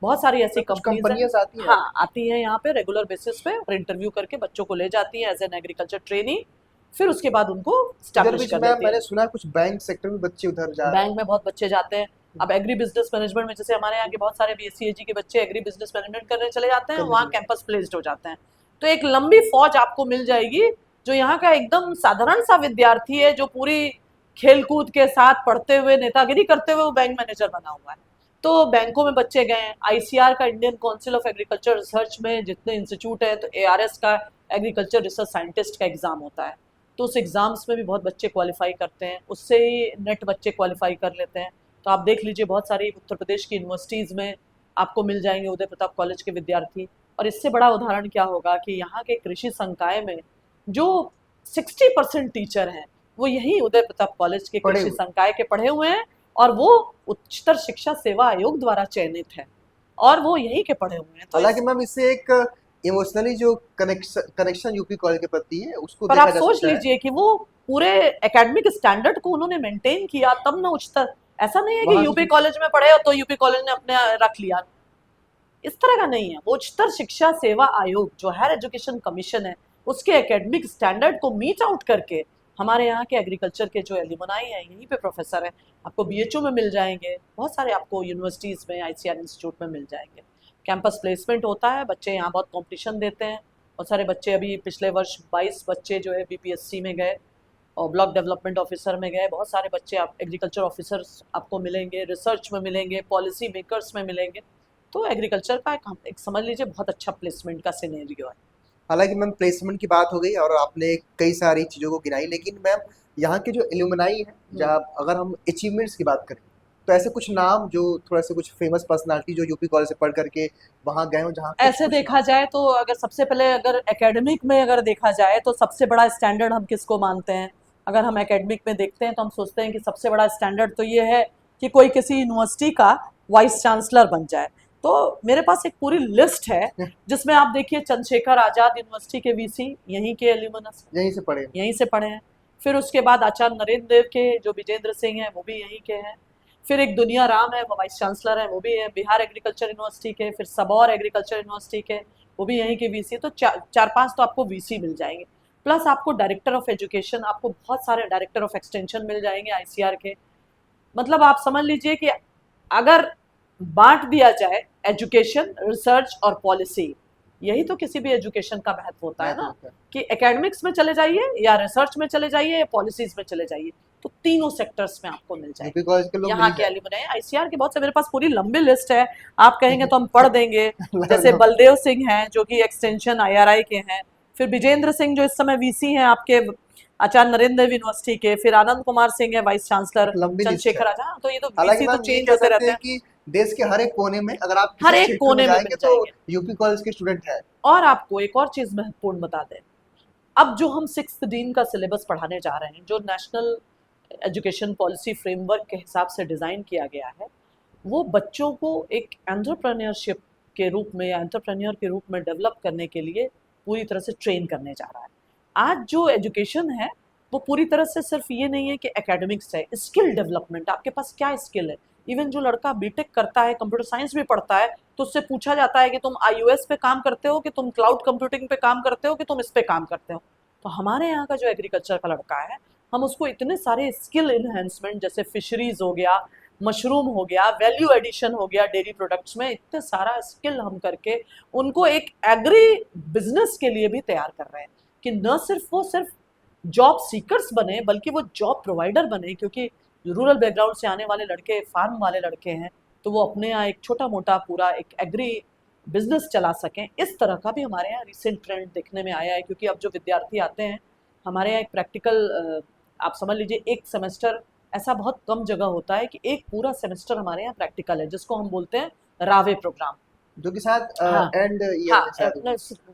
बहुत सारी ऐसी कंपनीज आती हैं। हाँ आती हैं यहाँ पे रेगुलर बेसिस पे, और इंटरव्यू करके बच्चों को ले जाती हैं एज एन एग्रीकल्चर ट्रेनी, फिर उसके बाद उनको इधर स्टैब्लिश बीच कर में देती है। मैंने सुना कुछ बैंक सेक्टर में बच्चे उधर जा रहे हैं। बैंक में बहुत बच्चे जाते हैं। अब एग्री बिजनेस मैनेजमेंट में, जैसे हमारे यहाँ के बहुत सारे बीएससी एजी के बच्चे एग्री बिजनेस मैनेजमेंट करने चले जाते हैं, वहाँ कैंपस प्लेस्ड हो जाते हैं। तो एक लंबी फौज आपको मिल जाएगी जो यहाँ का एकदम साधारण सा विद्यार्थी है, जो पूरी खेलकूद के साथ पढ़ते हुए नेतागिरी करते हुए वो बैंक मैनेजर बना हुआ है। तो बैंकों में बच्चे गए हैं, आईसीआर का, Indian council of agriculture research में जितने इंस्टीट्यूट है, तो एआरएस का, एग्रीकल्चर रिसर्च साइंटिस्ट का एग्जाम होता है, तो उस एग्जाम्स में भी बहुत बच्चे क्वालिफाई करते हैं, उससे ही नेट बच्चे क्वालिफाई कर लेते हैं। तो आप देख लीजिए बहुत सारी उत्तर प्रदेश की यूनिवर्सिटीज़ में आपको मिल जाएंगे उदय प्रताप कॉलेज के विद्यार्थी। और इससे बड़ा उदाहरण क्या होगा कि यहाँ के कृषि संकाय में जो 60% टीचर हैं वो यही उदय प्रताप कॉलेज के कृषि संकाय के पढ़े हुए हैं, और वो उच्चतर शिक्षा सेवा आयोग द्वारा चयनित है और वो यही के पढ़े हुए हैं। तो हालांकि मैम इससे एक इमोशनली जो कनेक्शन यूपी कॉलेज के प्रति है उसको पर देखा आप जा सोच सकता है। लीजिए कि वो पूरे एकेडमिक स्टैंडर्ड को उन्होंने मेंटेन किया, तब ना उच्चतर, ऐसा नहीं है कि यूपी कॉलेज में पढ़े तो यूपी कॉलेज ने अपने रख लिया, इस तरह का नहीं है। वो उच्चतर शिक्षा सेवा आयोग जो हायर एजुकेशन कमीशन है, उसके एकेडमिक स्टैंडर्ड को मीट आउट करके हमारे यहाँ के एग्रीकल्चर के जो एल्यूमनाई हैं, यहीं पे प्रोफेसर हैं, आपको बीएचयू में मिल जाएंगे, बहुत सारे आपको यूनिवर्सिटीज़ में, आईसीआर इंस्टीट्यूट में मिल जाएंगे। कैंपस प्लेसमेंट होता है, बच्चे यहाँ बहुत कॉम्पिटिशन देते हैं। बहुत सारे बच्चे, अभी पिछले वर्ष 22 बच्चे जो है बीपीएससी में गए और ब्लॉक डेवलपमेंट ऑफिसर में गए। बहुत सारे बच्चे आप एग्रीकल्चर ऑफिसर्स आपको मिलेंगे, रिसर्च में मिलेंगे, पॉलिसी मेकर्स में मिलेंगे। तो एग्रीकल्चर का एक समझ लीजिए बहुत अच्छा प्लेसमेंट का सिनेरियो है। हालांकि मैम प्लेसमेंट की बात हो गई और आपने कई सारी चीज़ों को गिनाई, लेकिन मैम यहाँ के जो एल्यूमनाई है, जब अगर हम अचीवमेंट्स की बात करें तो ऐसे कुछ नाम जो थोड़ा सा कुछ फेमस पर्सनालिटी जो यूपी कॉलेज से पढ़ करके वहाँ गए हो, जहाँ ऐसे देखा जाए तो अगर सबसे पहले अगर एकेडमिक में अगर देखा जाए तो सबसे बड़ा स्टैंडर्ड हम किसको मानते हैं? अगर हम एकेडमिक में देखते हैं तो हम सोचते हैं कि सबसे बड़ा स्टैंडर्ड तो ये है कि कोई किसी यूनिवर्सिटी का वाइस चांसलर बन जाए, तो मेरे पास एक पूरी लिस्ट है जिसमें आप देखिए चंद्रशेखर आजाद यूनिवर्सिटी के वीसी यहीं के एल्यूमिनस यहीं से पढ़े हैं। फिर उसके बाद आचार्य नरेंद्र देव के जो विजेंद्र सिंह हैं वो भी यहीं के हैं। फिर एक दुनिया राम है, वो वाइस चांसलर है, वो भी है बिहार एग्रीकल्चर यूनिवर्सिटी के। फिर सबौर एग्रीकल्चर यूनिवर्सिटी के, वो भी यहीं के वीसी। तो चार पांच तो आपको वीसी मिल जाएंगे, प्लस आपको डायरेक्टर ऑफ एजुकेशन, आपको बहुत सारे डायरेक्टर ऑफ एक्सटेंशन मिल जाएंगे आईसीआर के। मतलब आप समझ लीजिए कि अगर बांट दिया जाए एजुकेशन, रिसर्च और पॉलिसी, यही तो किसी भी एजुकेशन का महत्व होता है ना, कि एकेडमिक्स में चले जाइए या रिसर्च में चले जाइए या पॉलिसीज में चले जाइए, तो तीनों सेक्टर्स में आपको मिल जाएगा। यहाँ के एल्यूमिनाई आईसीआर के बहुत से, मेरे पास पूरी लंबी लिस्ट है, आप कहेंगे तो हम पढ़ देंगे। जैसे बलदेव सिंह हैं जो कि एक्सटेंशन आईआरआई के हैं, फिर विजेंद्र सिंह जो इस समय वीसी हैं आपके आचार्य नरेंद्र देव यूनिवर्सिटी के, फिर आनंद कुमार सिंह है वाइस चांसलर, चंद्रशेखर आजाद। तो ये तो वीसी तो चेंज होते रहते हैं कि देश के हर एक कोने में, अगर आप हर एक कोने में मिल जाएंगे यूपी कॉलेज के स्टूडेंट है। और आपको एक और चीज महत्वपूर्ण बता दें, अब जो हम 6th डीन का सिलेबस पढ़ाने जा रहे हैं, जो नेशनल एजुकेशन पॉलिसी फ्रेमवर्क के हिसाब से डिजाइन किया गया है, वो बच्चों को एक एंटरप्रेन्योरशिप के रूप में या एंटरप्रेन्योर के रूप में डेवलप करने के लिए पूरी तरह से ट्रेन करने जा रहा है। आज जो एजुकेशन है वो पूरी तरह से सिर्फ ये नहीं है कि एकेडमिक्स है, स्किल डेवलपमेंट, आपके पास क्या स्किल है। इवन जो लड़का बीटेक करता है, कंप्यूटर साइंस भी पढ़ता है, तो उससे पूछा जाता है कि तुम iOS पे काम करते हो, कि तुम क्लाउड कंप्यूटिंग पे काम करते हो, कि तुम इस पे काम करते हो। तो हमारे यहाँ का जो एग्रीकल्चर का लड़का है, हम उसको इतने सारे स्किल इन्हेंसमेंट, जैसे फिशरीज हो गया, मशरूम हो गया, वैल्यू एडिशन हो गया डेयरी प्रोडक्ट्स में, इतने सारा स्किल हम करके उनको एक एग्री बिजनेस के लिए भी तैयार कर रहे हैं, कि न सिर्फ वो सिर्फ जॉब सीकर्स बने बल्कि वो जॉब प्रोवाइडर बने। क्योंकि रूरल बैकग्राउंड से आने वाले लड़के, फार्म वाले लड़के हैं, तो वो अपने यहाँ एक छोटा मोटा पूरा एक एग्री बिजनेस चला सकें। इस तरह का भी हमारे यहाँ रिसेंट ट्रेंड देखने में आया है। क्योंकि अब जो विद्यार्थी आते हैं हमारे यहाँ, एक प्रैक्टिकल, आप समझ लीजिए एक सेमेस्टर, ऐसा बहुत कम जगह होता है कि एक पूरा सेमेस्टर हमारे यहाँ प्रैक्टिकल है, जिसको हम बोलते हैं रावे प्रोग्राम, जो कि शायद एंड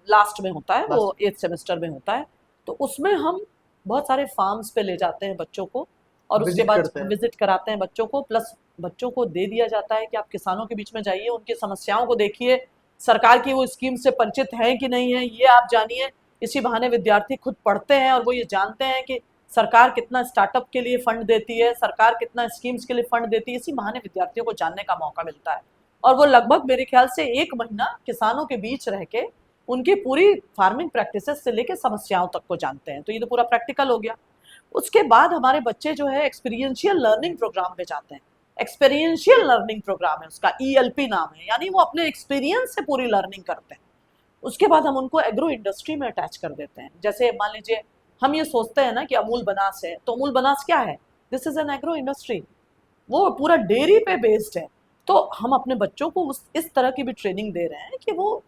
लास्ट में होता है, वो 8th सेमेस्टर में होता है। तो उसमें हम बहुत सारे फार्म्स पे ले जाते हैं बच्चों को, और उसके बाद विजिट कराते हैं बच्चों को, प्लस बच्चों को दे दिया जाता है कि आप किसानों के बीच में जाइए, उनकी समस्याओं को देखिए, सरकार की वो स्कीम से परिचित हैं कि नहीं है ये आप जानिए। इसी बहाने विद्यार्थी खुद पढ़ते हैं और वो ये जानते हैं कि सरकार कितना स्टार्टअप के लिए फंड देती है, सरकार कितना स्कीम्स के लिए फंड देती है। इसी बहाने विद्यार्थियों को जानने का मौका मिलता है, और वो लगभग मेरे ख्याल से 1 महीना किसानों के बीच रह के उनकी पूरी फार्मिंग प्रैक्टिसेस से लेके समस्याओं तक को जानते हैं। तो ये तो पूरा प्रैक्टिकल हो गया। उसके बाद हमारे बच्चे जो है एक्सपीरियंशियल लर्निंग प्रोग्राम पे जाते हैं। एक्सपीरियंशियल लर्निंग प्रोग्राम है उसका, ELP नाम है, यानी वो अपने एक्सपीरियंस से पूरी लर्निंग करते हैं। उसके बाद हम उनको एग्रो इंडस्ट्री में अटैच कर देते हैं। जैसे मान लीजिए हम ये सोचते हैं ना कि अमूल बनास है, तो अमूल बनास क्या है, this is an agro industry, वो पूरा डेयरी पे बेस्ड है। तो हम अपने बच्चों को इस तरह की भी ट्रेनिंग दे रहे हैं कि वो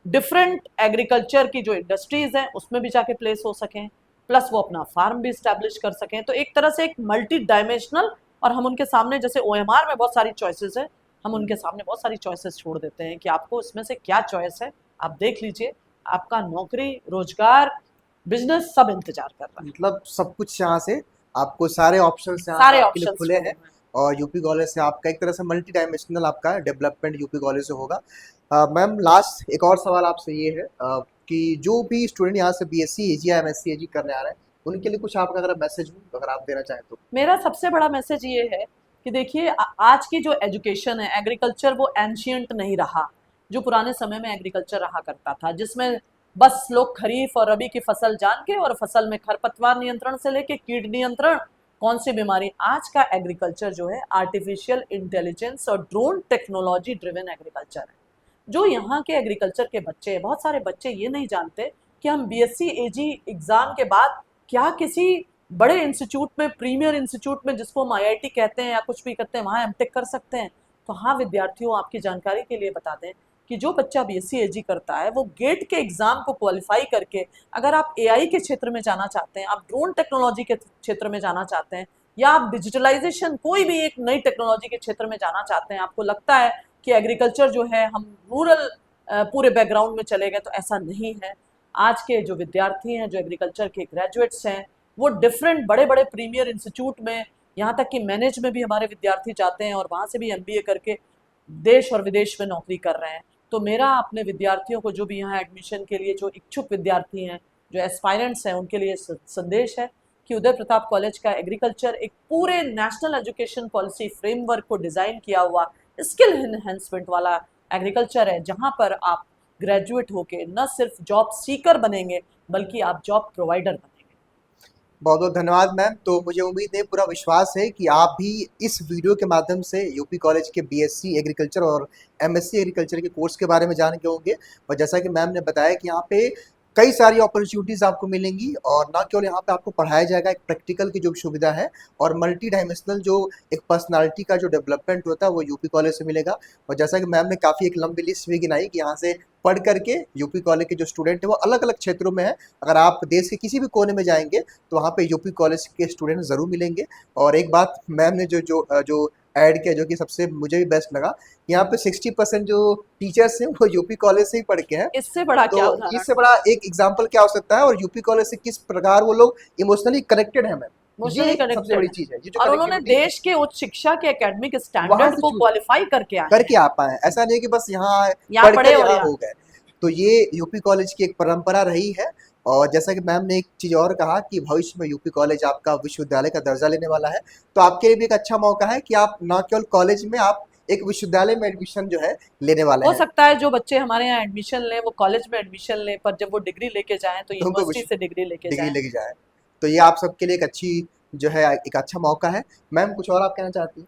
डिफरेंट एग्रीकल्चर की जो इंडस्ट्रीज हैं उसमें भी जाके प्लेस हो सकें, प्लस वो अपना फार्म भी स्टैब्लिश कर सकें। तो एक तरह से एक मल्टी डायमेंशनल, और हम उनके सामने, जैसे OMR में बहुत सारी चॉइसेस है, हम उनके सामने बहुत सारी चॉइसेस छोड़ देते हैं कि आपको इसमें से क्या चॉइस है, आप देख लीजिए, आपका नौकरी, रोजगार, बिजनेस सब इंतजार कर रहा है। मतलब सब कुछ यहाँ से आपको सारे ऑप्शंस सारे ऑप्शंस खुले हैं, और यूपी कॉलेज से आपका एक तरह से मल्टी डायमेंशनल आपका डेवलपमेंट यूपी कॉलेज से होगा। मैम लास्ट एक और सवाल आपसे ये है कि जो भी स्टूडेंट यहाँ से BSc AG या MSc AG करने आ रहे हैं, उनके लिए कुछ आपका अगर मैसेज हो, अगर आप देना चाहें तो। मेरा सबसे बड़ा मैसेज ये है कि देखिए, आज की जो एजुकेशन है, एग्रीकल्चर वो एंशियंट नहीं रहा, जो पुराने समय में एग्रीकल्चर रहा करता था, जिसमें बस लोग खरीफ और रबी की फसल जान के, और फसल में खरपतवार नियंत्रण से लेके कीट नियंत्रण, कौन सी बीमारी। आज का एग्रीकल्चर जो है आर्टिफिशियल इंटेलिजेंस और ड्रोन टेक्नोलॉजी ड्रिवन एग्रीकल्चर है। जो यहाँ के एग्रीकल्चर के बच्चे, बहुत सारे बच्चे ये नहीं जानते कि हम BSc AG एग्जाम के बाद क्या किसी बड़े इंस्टीट्यूट में, प्रीमियर इंस्टीट्यूट में, जिसको हम IIT कहते हैं या कुछ भी कहते हैं, वहाँ MTech कर सकते हैं। तो हाँ विद्यार्थियों, आपकी जानकारी के लिए बता दें कि जो बच्चा BSc AG करता है, वो गेट के एग्जाम को क्वालिफाई करके, अगर आप AI के क्षेत्र में जाना चाहते हैं, आप ड्रोन टेक्नोलॉजी के क्षेत्र में जाना चाहते हैं, या आप डिजिटलाइजेशन, कोई भी एक नई टेक्नोलॉजी के क्षेत्र में जाना चाहते हैं, आपको लगता है कि एग्रीकल्चर जो है, हम रूरल पूरे बैकग्राउंड में चले गए, तो ऐसा नहीं है। आज के जो विद्यार्थी हैं, जो एग्रीकल्चर के ग्रेजुएट्स हैं, वो डिफरेंट बड़े बड़े प्रीमियर इंस्टीट्यूट में, यहाँ तक कि मैनेज में भी हमारे विद्यार्थी जाते हैं, और वहाँ से भी MBA करके देश और विदेश में नौकरी कर रहे हैं। तो मेरा अपने विद्यार्थियों को, जो भी यहाँ एडमिशन के लिए जो इच्छुक विद्यार्थी हैं, जो एस्पायरेंट्स हैं, उनके लिए संदेश है कि उदय प्रताप कॉलेज का एग्रीकल्चर एक पूरे नेशनल एजुकेशन पॉलिसी फ्रेमवर्क को डिज़ाइन किया हुआ स्किल एनहेंसमेंट वाला एग्रीकल्चर है, जहाँ पर आप ग्रेजुएट होके न सिर्फ जॉब सीकर बनेंगे बल्कि आप जॉब प्रोवाइडर बनेंगे। बहुत बहुत धन्यवाद मैम। तो मुझे उम्मीद है, पूरा विश्वास है कि आप भी इस वीडियो के माध्यम से यूपी कॉलेज के बीएससी एग्रीकल्चर और एमएससी एग्रीकल्चर के कोर्स के बारे में जान गए होंगे। और जैसा कि मैम ने बताया कि यहाँ पे कई सारी अपॉर्चुनिटीज़ आपको मिलेंगी, और ना केवल यहाँ पे आपको पढ़ाया जाएगा, एक प्रैक्टिकल की जो सुविधा है और मल्टी डायमेंशनल जो एक पर्सनालिटी का जो डेवलपमेंट होता है वो यूपी कॉलेज से मिलेगा। और जैसा कि मैम ने काफ़ी एक लंबी लिस्ट भी गिनाई कि यहाँ से पढ़ करके यूपी कॉलेज के जो स्टूडेंट है वो अलग अलग क्षेत्रों में है। अगर आप देश के किसी भी कोने में जाएंगे तो वहाँ पे यूपी कॉलेज के स्टूडेंट ज़रूर मिलेंगे। और एक बात मैम ने जो जो जो ऐड किया, जो कि सबसे मुझे भी बेस्ट लगा, यहाँ पे 60% जो टीचर्स हैं वो यूपी कॉलेज से ही पढ़ के हैं। इससे बड़ा क्या तो उदाहरण, इससे बड़ा एक एग्जाम्पल क्या हो सकता है, और यूपी कॉलेज से किस प्रकार वो लोग इमोशनली कनेक्टेड है मैम, इमोशनली ये सबसे कनेक्टेड बड़ी है। चीज़ है। ये जो और उन्होंने कनेक्टिविटी है देश के उच्च शिक्षा के एकेडमिक वहाँ स्टैंडर्ड से को क्वालिफाई करके आए करके हैं, आ पाए। ऐसा नहीं है कि बस यहाँ यहाँ पढ़कर पढ़े और यहाँ यहाँ। हो गए। तो ये यूपी कॉलेज की एक परंपरा रही है। और जैसा कि मैम ने एक चीज़ और कहा कि भविष्य में यूपी कॉलेज आपका विश्वविद्यालय का दर्जा लेने वाला है। तो आपके लिए भी एक अच्छा मौका है कि आप ना केवल कॉलेज में, आप एक विश्वविद्यालय में एडमिशन जो है लेने वाले हो हैं। सकता है जो बच्चे हमारे यहाँ एडमिशन लें वो कॉलेज में एडमिशन लें, पर जब वो डिग्री लेके जाएं तो तो उनको यूनिवर्सिटी से डिग्री लेके डिग्री जाएं। लेके जाए। तो ये आप सबके लिए एक अच्छी जो है, एक अच्छा मौका है। मैम कुछ और आप कहना चाहती हैं?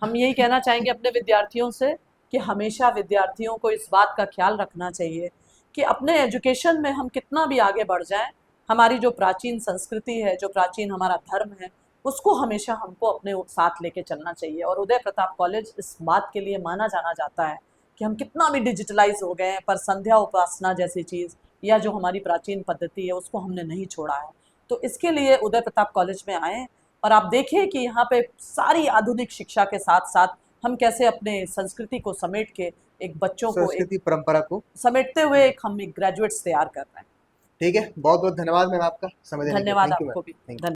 हम यही कहना चाहेंगे अपने विद्यार्थियों से कि हमेशा विद्यार्थियों को इस बात का ख्याल रखना चाहिए कि अपने एजुकेशन में हम कितना भी आगे बढ़ जाएं, हमारी जो प्राचीन संस्कृति है, जो प्राचीन हमारा धर्म है, उसको हमेशा हमको अपने साथ लेके चलना चाहिए। और उदय प्रताप कॉलेज इस बात के लिए माना जाना जाता है कि हम कितना भी डिजिटलाइज हो गए हैं, पर संध्या उपासना जैसी चीज़ या जो हमारी प्राचीन पद्धति है उसको हमने नहीं छोड़ा है। तो इसके लिए उदय प्रताप कॉलेज में आएँ और आप देखिए कि यहाँ पे सारी आधुनिक शिक्षा के साथ साथ हम कैसे अपने संस्कृति को समेट के एक बच्चों को एक संस्कृति परंपरा को समेटते हुए एक हम एक ग्रेजुएट्स तैयार कर रहे हैं। ठीक है। बहुत बहुत धन्यवाद मैम आपका समय देने के लिए। धन्यवाद थैंक यू मैम। आपको भी। Thank you.